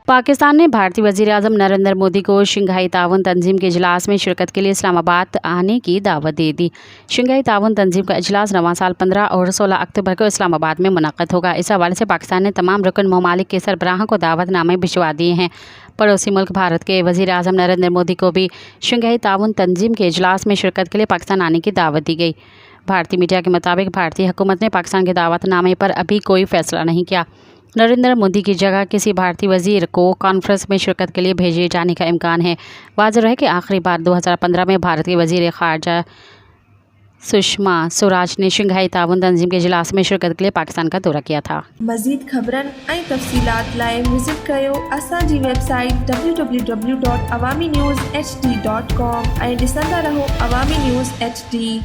पाकिस्तान ने भारतीय वज़ीर-ए-आज़म नरेंद्र मोदी को शंघाई ताउन तंजीम के इजलास में शिरकत के लिए इस्लामाबाद आने की दावत दे दी। शंघाई ताउन तंजीम का इजलास रवां साल 15 और 16 अक्टूबर को इस्लामाबाद में मुनक़्क़द होगा। इस हवाले से पाकिस्तान ने तमाम रुकन ममालिक के सरबराहों को दावतनामे भिजवा दिए हैं। पड़ोसी मुल्क भारत के वज़ीर-ए-आज़म नरेंद्र मोदी को भी शंघाई ताउन तंजीम के इजलास में शिरकत के लिए पाकिस्तान आने की दावत दी गई। भारतीय मीडिया के मुताबिक भारतीय हुकूमत ने पाकिस्तान के दावतनामे पर अभी कोई फैसला नहीं किया। नरेंद्र मोदी की जगह किसी भारतीय वज़ीर को कॉन्फ्रेंस में शिरकत के लिए भेजे जाने का इम्कान है। वाज़ेह है कि आखिरी बार 2015 में भारत के वज़ीर ख़ारजा सुषमा स्वराज ने शंघाई ताउन तंजीम के इजलास में शिरकत के लिए पाकिस्तान का दौरा किया था। मज़ीद ख़बरन ऐं तफ़सीलात लाइ विज़िट कयो असांजी वेबसाइट www.awamiNewsHD.com ऐं ॾिसंदा रहो अवामी न्यूज़ HD।